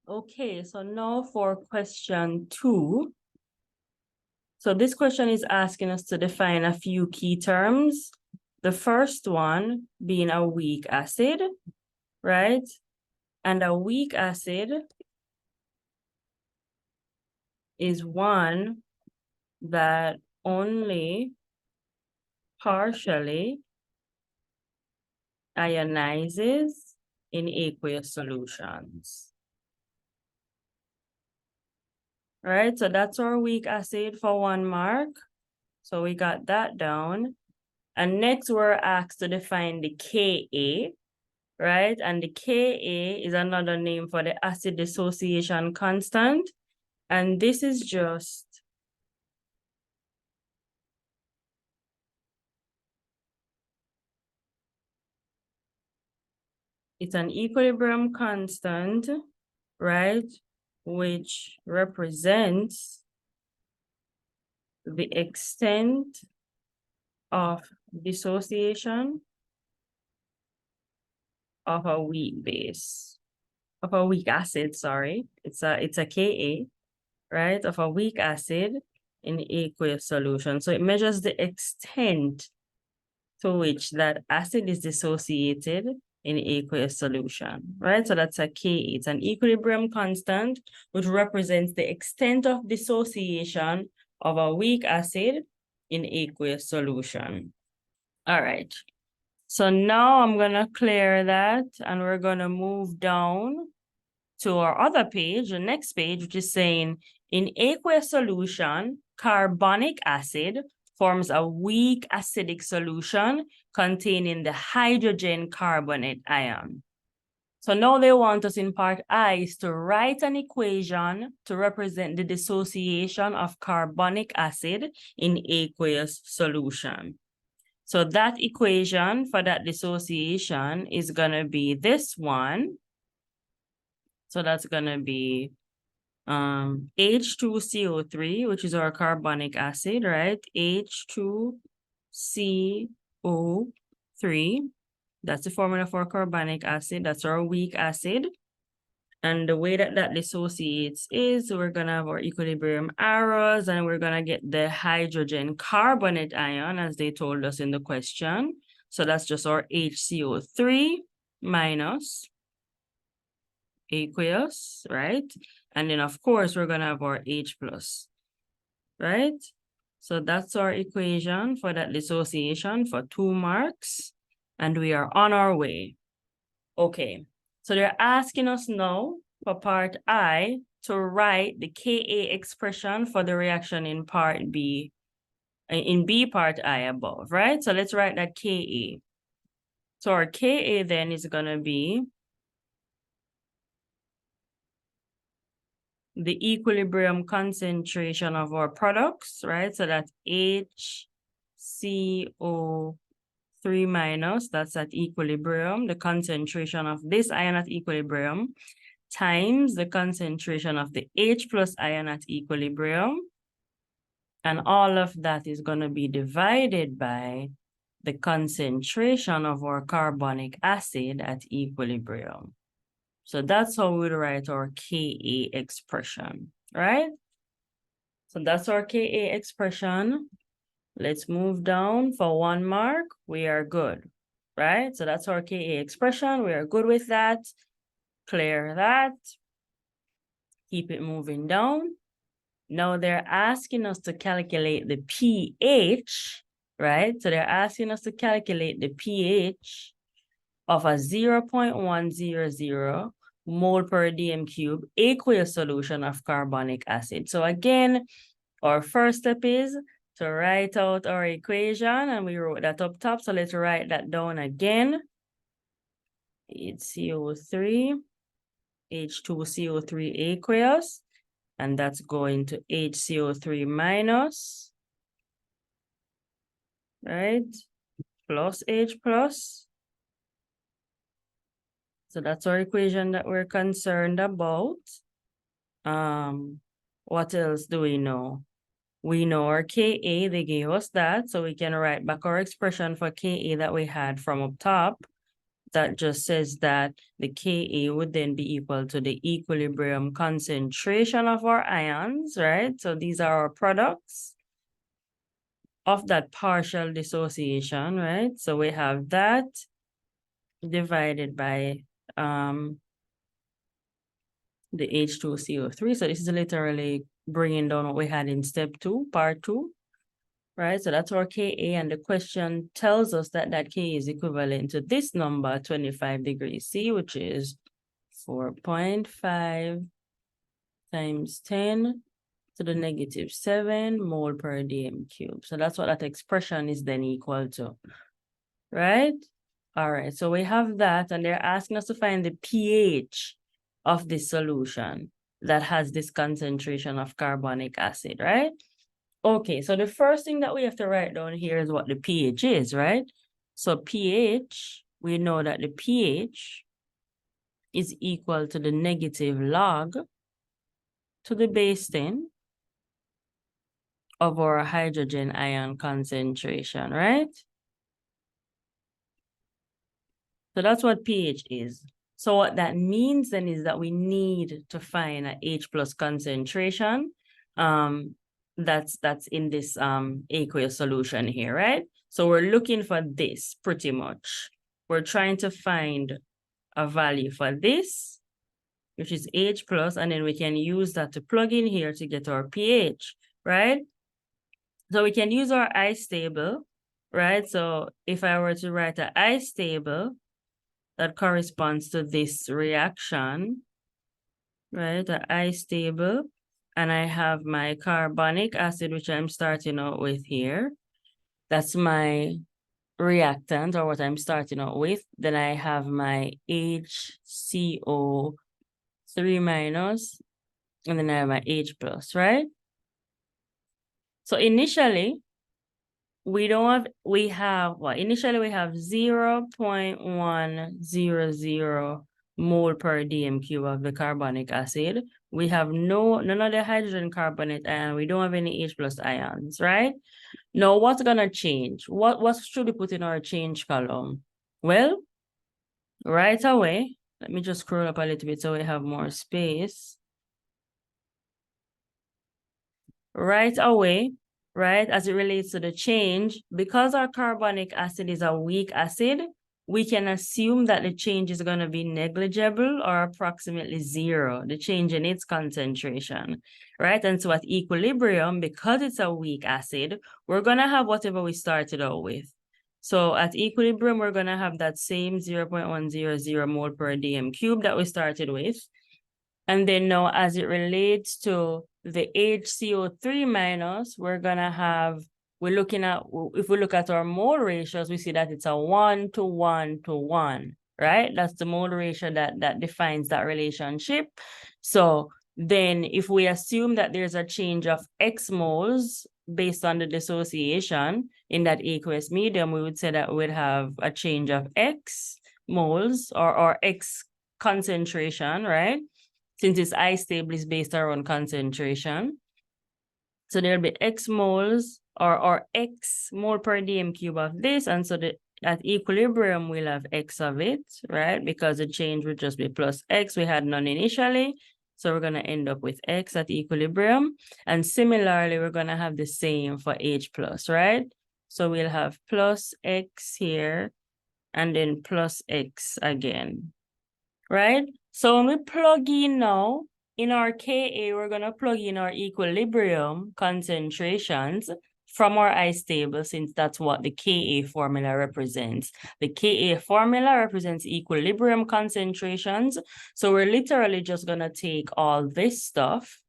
Okay, so now for question 2. So this question is asking us to define a few key terms. The first one being a weak acid, right? And a weak acid is one that only partially ionizes in aqueous solutions. Right, so that's our weak acid for 1 mark. So we got that down. And next we're asked to define the Ka, right? And the Ka is another name for the acid dissociation constant. And this is just it's an equilibrium constant, right? Which represents the extent of dissociation of a weak base, of a weak acid, sorry. It's a Ka, right? Of a weak acid in aqueous solution. So it measures the extent to which that acid is dissociated in aqueous solution, right? So that's a Ka. It's an equilibrium constant, which represents the extent of dissociation of a weak acid in aqueous solution. All right. So now I'm going to clear that and we're going to move down to our other page, the next page, which is saying in aqueous solution, carbonic acid forms a weak acidic solution containing the hydrogen carbonate ion. So now they want us in part I is to write an equation to represent the dissociation of carbonic acid in aqueous solution. So that equation for that dissociation is going to be this one. So that's going to be H2CO3, which is our carbonic acid, right? H2CO3. That's the formula for carbonic acid. That's our weak acid. And the way that that dissociates is we're going to have our equilibrium arrows and we're going to get the hydrogen carbonate ion as they told us in the question. So that's just our HCO3 minus aqueous, right? And then of course, we're going to have our H plus, right? So that's our equation for that dissociation for 2 marks. And we are on our way. Okay, so they're asking us now for part I to write the Ka expression for the reaction in part B, in B part I above, right? So let's write that Ka. So our Ka then is going to be the equilibrium concentration of our products, right? So that's HCO3 minus, that's at equilibrium, the concentration of this ion at equilibrium, times the concentration of the H plus ion at equilibrium. And all of that is going to be divided by the concentration of our carbonic acid at equilibrium. So that's how we write our Ka expression, right? So that's our Ka expression. Let's move down for 1 mark. We are good, right? So that's our Ka expression. We are good with that. Clear that. Keep it moving down. Now they're asking us to calculate the pH, right? So they're asking us to calculate the pH of a 0.100 mole per dm cube aqueous solution of carbonic acid. So again, our first step is to write out our equation, and we wrote that up top. So let's write that down again. HCO3, H2CO3 aqueous, and that's going to HCO3 minus, right? Plus H plus. So that's our equation that we're concerned about. What else do we know? We know our Ka, they gave us that, so we can write back our expression for Ka that we had from up top. that just says that the Ka would then be equal to the equilibrium concentration of our ions, right? So these are our products of that partial dissociation, right? So we have that divided by the H2CO3. So this is literally bringing down what we had in step 2, part 2, right? So that's our Ka, and the question tells us that that Ka is equivalent to this number, 25 degrees C, which is 4.5 times 10 to the negative 7 mole per dm cube. So that's what that expression is then equal to, right? All right, so we have that, and they're asking us to find the pH of this solution that has this concentration of carbonic acid, right? Okay, so the first thing that we have to write down here is what the pH is, right? So pH, we know that the pH is equal to the negative log to the base 10 of our hydrogen ion concentration, right? So that's what pH is. So what that means then is that we need to find a H plus concentration that's in this aqueous solution here, right? So we're looking for this pretty much. We're trying to find a value for this, which is H plus, and then we can use that to plug in here to get our pH, right? So we can use our ice table, right? So if I were to write an ice table that corresponds to this reaction, right? The ice table, and I have my carbonic acid, which I'm starting out with here. That's my reactant, or what I'm starting out with. Then I have my HCO3 minus, and then I have my H plus, right? So initially, initially we have 0.100 mole per dm cube of the carbonic acid. We have none of the hydrogen carbonate, and we don't have any H plus ions, right? Now, what's gonna change? What should we put in our change column? Well, right away, let me just scroll up a little bit so we have more space. Right away, right, as it relates to the change, because our carbonic acid is a weak acid, we can assume that the change is going to be negligible or approximately 0, the change in its concentration, right? And so at equilibrium, because it's a weak acid, we're going to have whatever we started out with. So at equilibrium, we're going to have that same 0.100 mole per dm cube that we started with. And then now, as it relates to the HCO3 minus, we're gonna have, we're looking at, if we look at our mole ratios, we see that it's a 1 to 1 to 1, right? That's the mole ratio that defines that relationship. So then if we assume that there's a change of X moles based on the dissociation in that aqueous medium, we would say that we'd have a change of X moles or X concentration, right? Since its ice table is based around concentration. So there'll be X moles or X mole per dm cube of this. And so at equilibrium, we'll have X of it, right? Because the change would just be plus X. We had none initially. So we're going to end up with X at equilibrium. And similarly, we're going to have the same for H plus, right? So we'll have plus X here and then plus X again, right? So when we plug in now, in our Ka, we're going to plug in our equilibrium concentrations from our ice table, since that's what the Ka formula represents. The Ka formula represents equilibrium concentrations. So we're literally just going to take all this stuff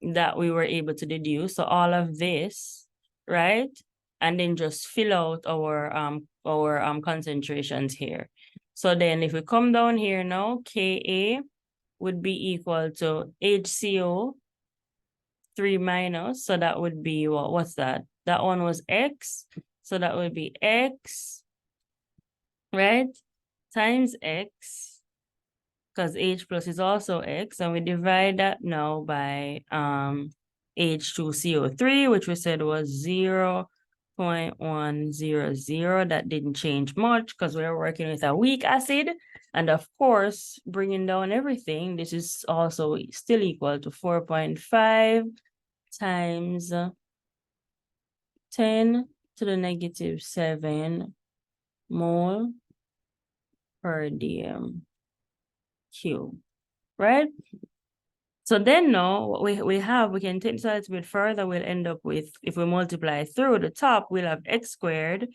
that we were able to deduce, so all of this, right? And then just fill out our concentrations here. So then if we come down here now, Ka would be equal to HCO3 minus. So that would be, what's that? That one was X. So that would be X, right? Times X, because H plus is also X. And we divide that now by H2CO3, which we said was 0 0.100. That didn't change much because we're working with a weak acid. And of course, bringing down everything, this is also still equal to 4.5 times 10 to the negative 7 mole per dm cube, right? So then now what we can take this a little bit further, we'll end up with, if we multiply through the top, we'll have x squared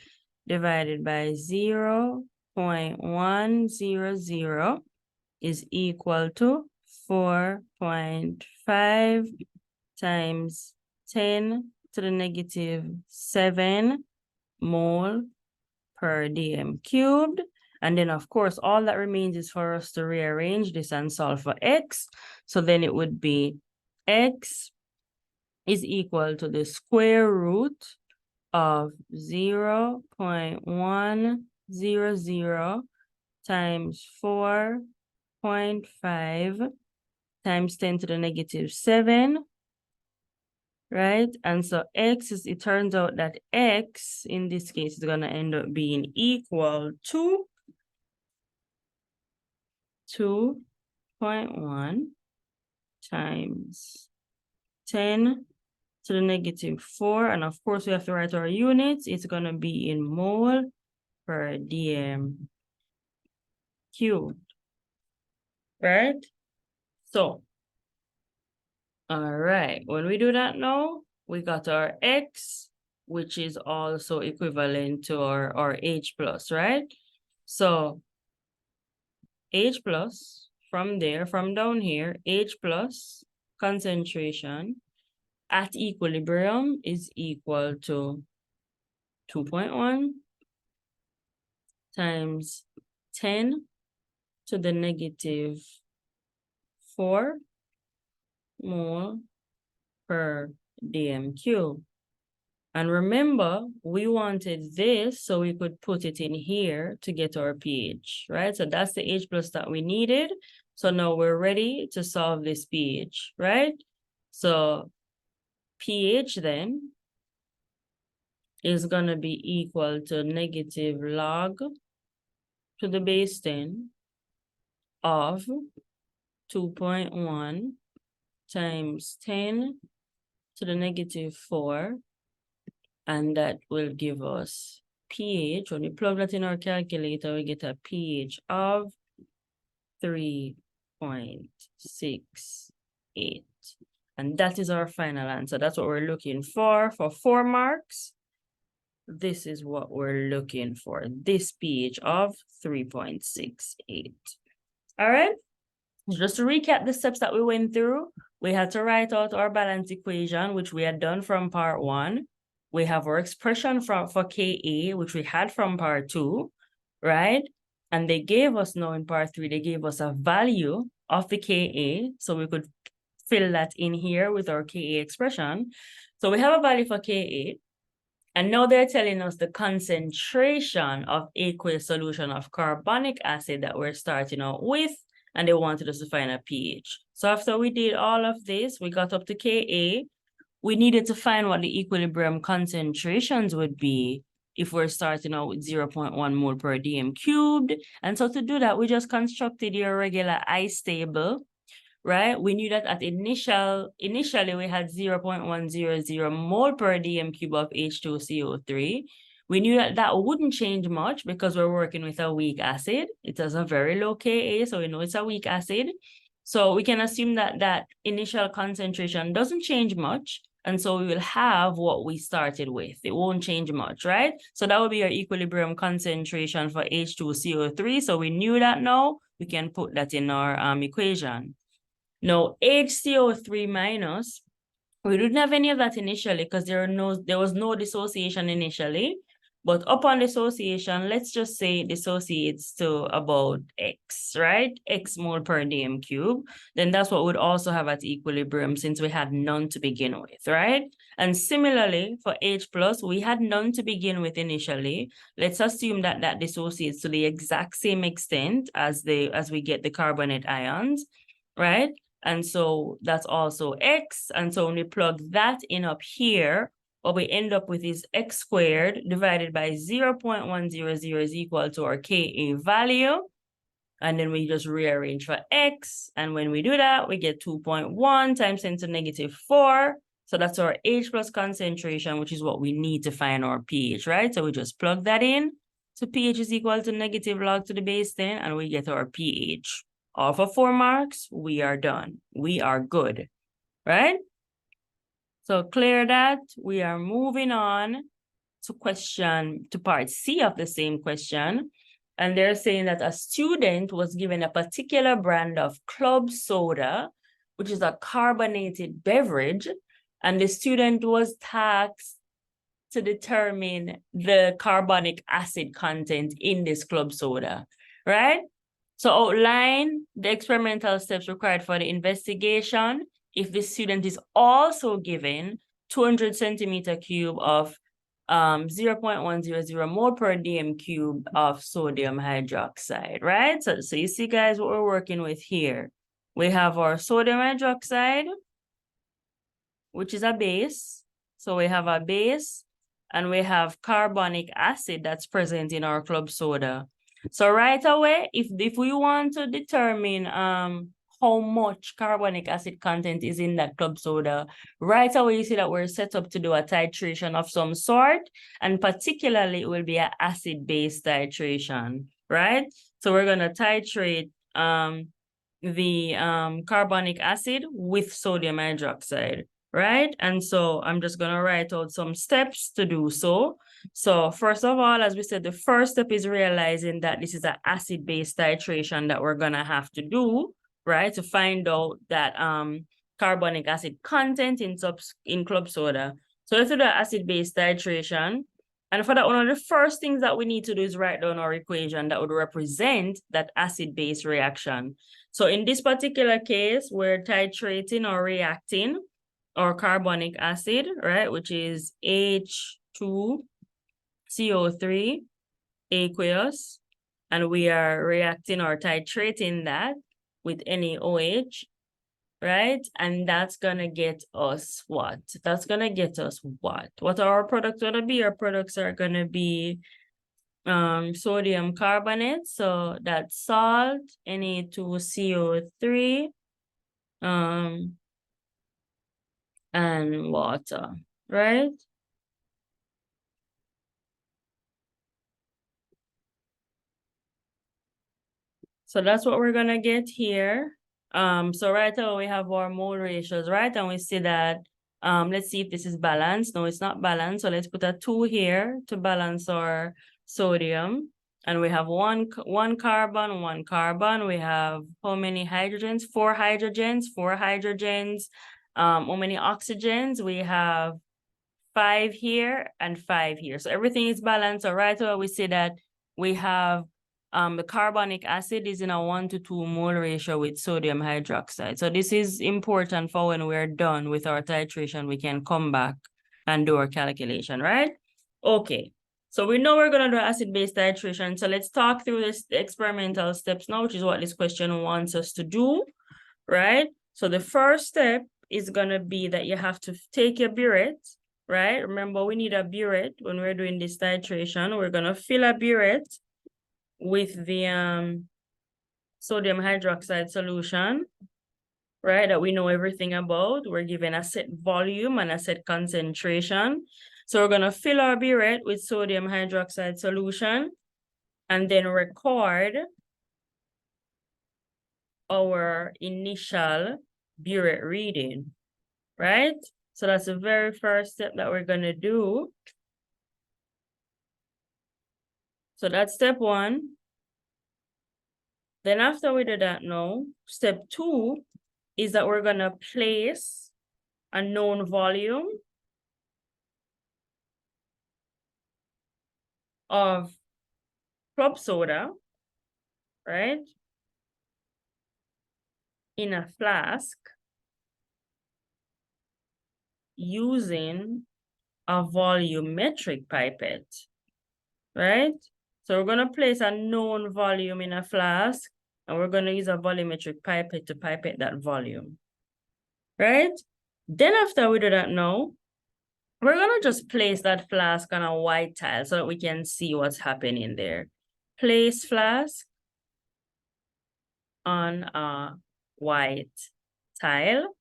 divided by 0.100 is equal to 4.5 times 10 to the negative 7 mole per dm cubed. And then, of course, all that remains is for us to rearrange this and solve for x. So then it would be x is equal to the square root of 0.100 times 4.5 times 10 to the negative 7, right? And so x is, it turns out that x in this case is going to end up being equal to 2.1 times 10 to the negative 4. And of course, we have to write our units. It's going to be in mole per dm cubed, right? So, all right, when we do that now, we got our x, which is also equivalent to our H plus, right? So, H plus, from there, from down here, H plus concentration at equilibrium is equal to 2.1 times 10 to the negative 4 mole per dm cube. And remember, we wanted this so we could put it in here to get our pH, right? So that's the H plus that we needed. So now we're ready to solve this pH, right? So pH then is going to be equal to negative log to the base 10 of 2.1 times 10 to the negative 4. And that will give us pH. When we plug that in our calculator, we get a pH of 3.68. And that is our final answer. That's what we're looking for 4 marks. This is what we're looking for. This pH of 3.68. All right. Just to recap the steps that we went through, we had to write out our balance equation, which we had done from part 1. We have our expression for Ka, which we had from part 2, right? And they gave us now in part 3, they gave us a value of the Ka, so we could fill that in here with our Ka expression. So we have a value for Ka, and now they're telling us the concentration of aqueous solution of carbonic acid that we're starting out with, and they wanted us to find a pH. So after we did all of this, we got up to Ka. We needed to find what the equilibrium concentrations would be if we're starting out with 0.1 mole per dm cubed. And so to do that, we just constructed your regular ice table, right? We knew that at initially we had 0.100 mole per dm cube of H2CO3. We knew that that wouldn't change much because we're working with a weak acid. It has a very low Ka, so we know it's a weak acid. So we can assume that that initial concentration doesn't change much. And so we will have what we started with. It won't change much, right? So that would be our equilibrium concentration for H2CO3. So we knew that now. We can put that in our equation. Now, HCO3 minus, we didn't have any of that initially because there was no dissociation initially. But upon dissociation, let's just say it dissociates to about X, right? X mole per dm cube. Then that's what we'd also have at equilibrium since we had none to begin with, right? And similarly, for H plus, we had none to begin with initially. Let's assume that that dissociates to the exact same extent as we get the carbonate ions, right? And so that's also X. And so when we plug that in up here, what we end up with is x squared divided by 0.100 is equal to our Ka value. And then we just rearrange for x. And when we do that, we get 2.1 times 10 to the negative 4. So that's our H plus concentration, which is what we need to find our pH, right? So we just plug that in. So pH is equal to negative log to the base 10, and we get our pH. All for 4 marks, we are done. We are good, right? So clear that. We are moving on to part C of the same question. And they're saying that a student was given a particular brand of club soda, which is a carbonated beverage, and the student was tasked to determine the carbonic acid content in this club soda, right? So outline the experimental steps required for the investigation if the student is also given 200 centimeter cube of 0.100 mole per dm cube of sodium hydroxide, right? So you see, guys, what we're working with here. We have our sodium hydroxide, which is a base. So we have a base, and we have carbonic acid that's present in our club soda. So right away, if we want to determine how much carbonic acid content is in that club soda, right away you see that we're set up to do a titration of some sort, and particularly it will be an acid-base titration, right? So we're gonna titrate the carbonic acid with sodium hydroxide, right? And so I'm just gonna write out some steps to do so. So first of all, as we said, the first step is realizing that this is an acid-base titration that we're gonna have to do, right? To find out that carbonic acid content in club soda. So let's do the acid-base titration. And for that, one of the first things that we need to do is write down our equation that would represent that acid-base reaction. So in this particular case, we're titrating or reacting our carbonic acid, right, which is H2CO3 aqueous, and we are reacting or titrating that with NaOH, right? And that's gonna get us what? That's gonna get us what? What are our products gonna be? Our products are gonna be sodium carbonate, so that's salt, Na2CO3, and water, right? So that's what we're gonna get here. So right now we have our mole ratios, right? And we see that, let's see if this is balanced. No, it's not balanced. So let's put a 2 here to balance our sodium. And we have one carbon. We have how many hydrogens? 4 hydrogens. How many oxygens? We have 5 here and 5 here. So everything is balanced. So right away we see that we have the carbonic acid is in a 1 to 2 mole ratio with sodium hydroxide. So this is important for when we're done with our titration, we can come back and do our calculation, right? Okay, so we know we're gonna do acid-base titration. So let's talk through this experimental steps now, which is what this question wants us to do, right? So the first step is gonna be that you have to take your burette, right? Remember, we need a burette when we're doing this titration. We're gonna fill a burette with the sodium hydroxide solution, right, that we know everything about. We're given a set volume and a set concentration. So we're gonna fill our burette with sodium hydroxide solution and then record our initial burette reading, right? So that's the very first step that we're gonna do. So that's step 1. Then after we do that now, step 2 is that we're gonna place a known volume of club soda, right, in a flask using a volumetric pipette, right? So we're gonna place a known volume in a flask, and we're gonna use a volumetric pipette to pipette that volume, right? Then after we do that now, We're gonna just place that flask on a white tile so that we can see what's happening there. Place flask on a white tile,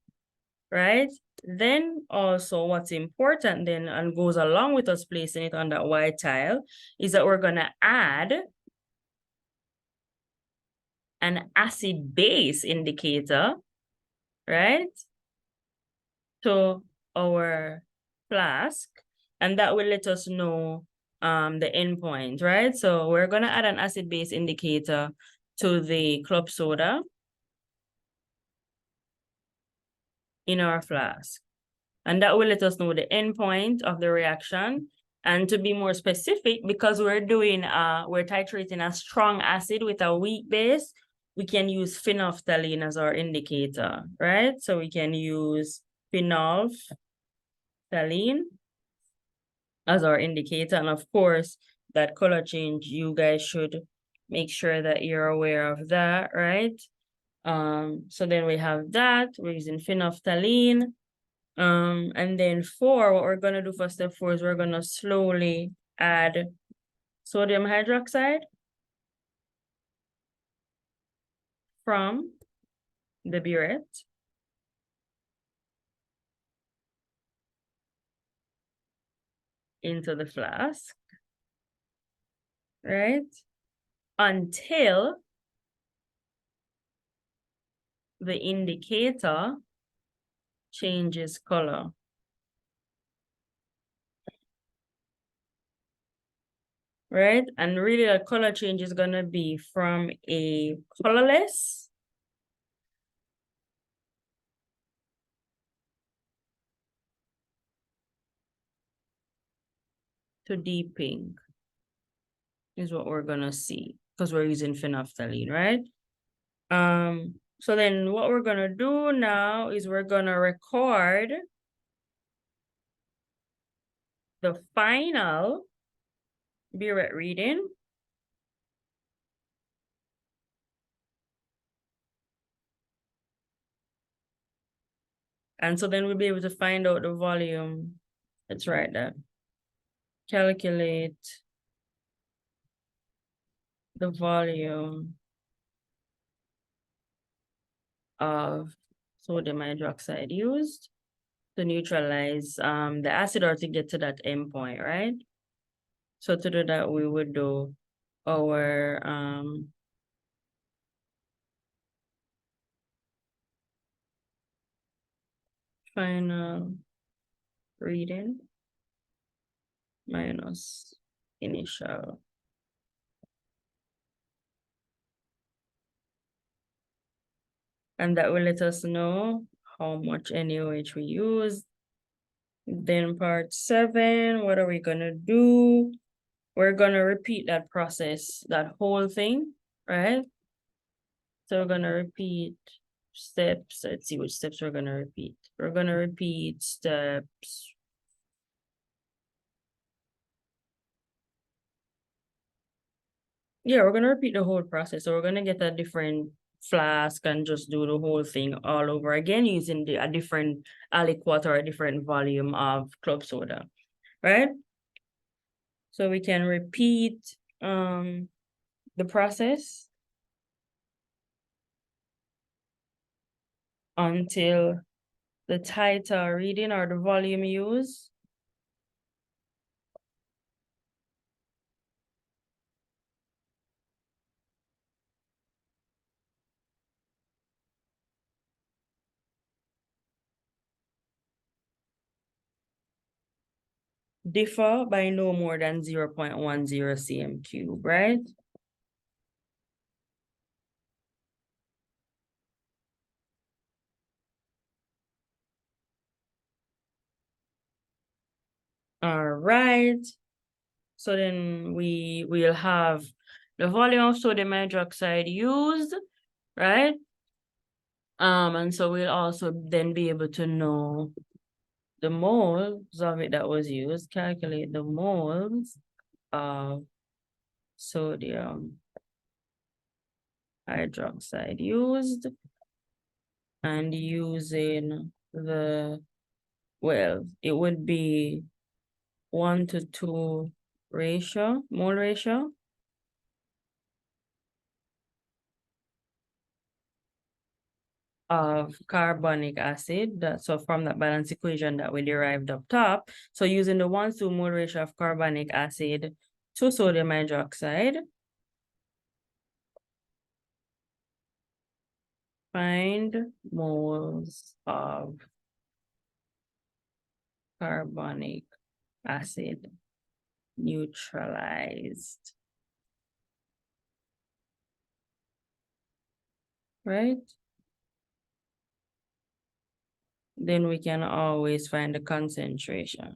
right? Then also what's important then and goes along with us placing it on that white tile is that we're gonna add an acid base indicator, right, to our flask, and that will let us know the endpoint, right? So we're gonna add an acid base indicator to the club soda in our flask, and that will let us know the endpoint of the reaction. And to be more specific, because we're titrating a strong acid with a weak base, we can use phenolphthalein as our indicator, right? So we can use phenolphthalein as our indicator. And of course, that color change, you guys should make sure that you're aware of that, right? So then we have that, we're using phenolphthalein. And then what we're gonna do for step 4 is we're gonna slowly add sodium hydroxide from the burette into the flask, right? Until the indicator changes color. Right? And really the color change is gonna be from a colorless to deep pink is what we're gonna see because we're using phenolphthalein, right? So then what we're gonna do now is we're gonna record the final burette reading. And so then we'll be able to find out the volume. Let's write that. Calculate the volume of sodium hydroxide used to neutralize the acid or to get to that endpoint, right? So to do that, we would do our final reading minus initial. And that will let us know how much NaOH we use. Then part 7, what are we gonna do? We're gonna repeat that process, that whole thing, right? So we're gonna repeat steps. Let's see which steps we're gonna repeat. We're gonna repeat steps. Yeah, we're gonna repeat the whole process. So we're gonna get a different flask and just do the whole thing all over again using a different aliquot or a different volume of club soda, right? So we can repeat the process until the titer reading or the volume used differ by no more than 0.10 cm cube, right? All right. So then we will have the volume of sodium hydroxide used, right? And so we'll also then be able to know the moles of it that was used, calculate the moles of sodium hydroxide used, and using the well, it would be 1 to 2 ratio, mole ratio. Of carbonic acid. So from that balance equation that we derived up top. So using the 1 to 2 mole ratio of carbonic acid to sodium hydroxide, find moles of carbonic acid neutralized, right? Then we can always find the concentration.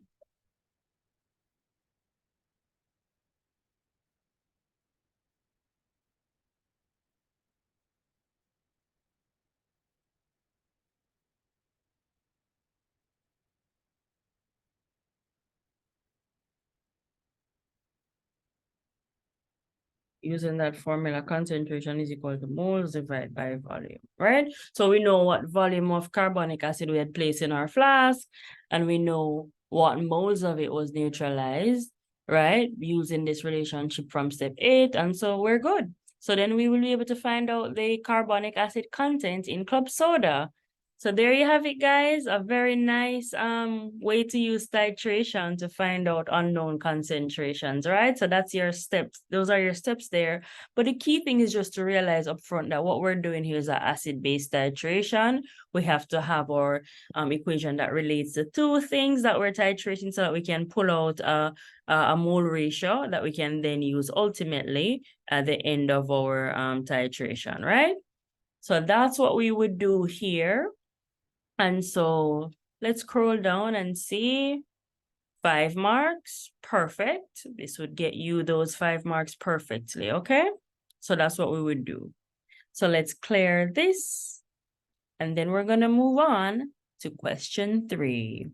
Using that formula, concentration is equal to moles divided by volume, right? So we know what volume of carbonic acid we had placed in our flask, and we know what moles of it was neutralized, right? Using this relationship from step 8, and so we're good. So then we will be able to find out the carbonic acid content in club soda. So there you have it, guys. A very nice way to use titration to find out unknown concentrations, right? So that's your steps. Those are your steps there. But the key thing is just to realize upfront that what we're doing here is an acid-base titration. We have to have our equation that relates the two things that we're titrating so that we can pull out a mole ratio that we can then use ultimately at the end of our titration, right? So that's what we would do here. And so let's scroll down and see 5 marks. Perfect. This would get you those 5 marks perfectly, okay? So that's what we would do. So let's clear this. And then we're going to move on to question 3.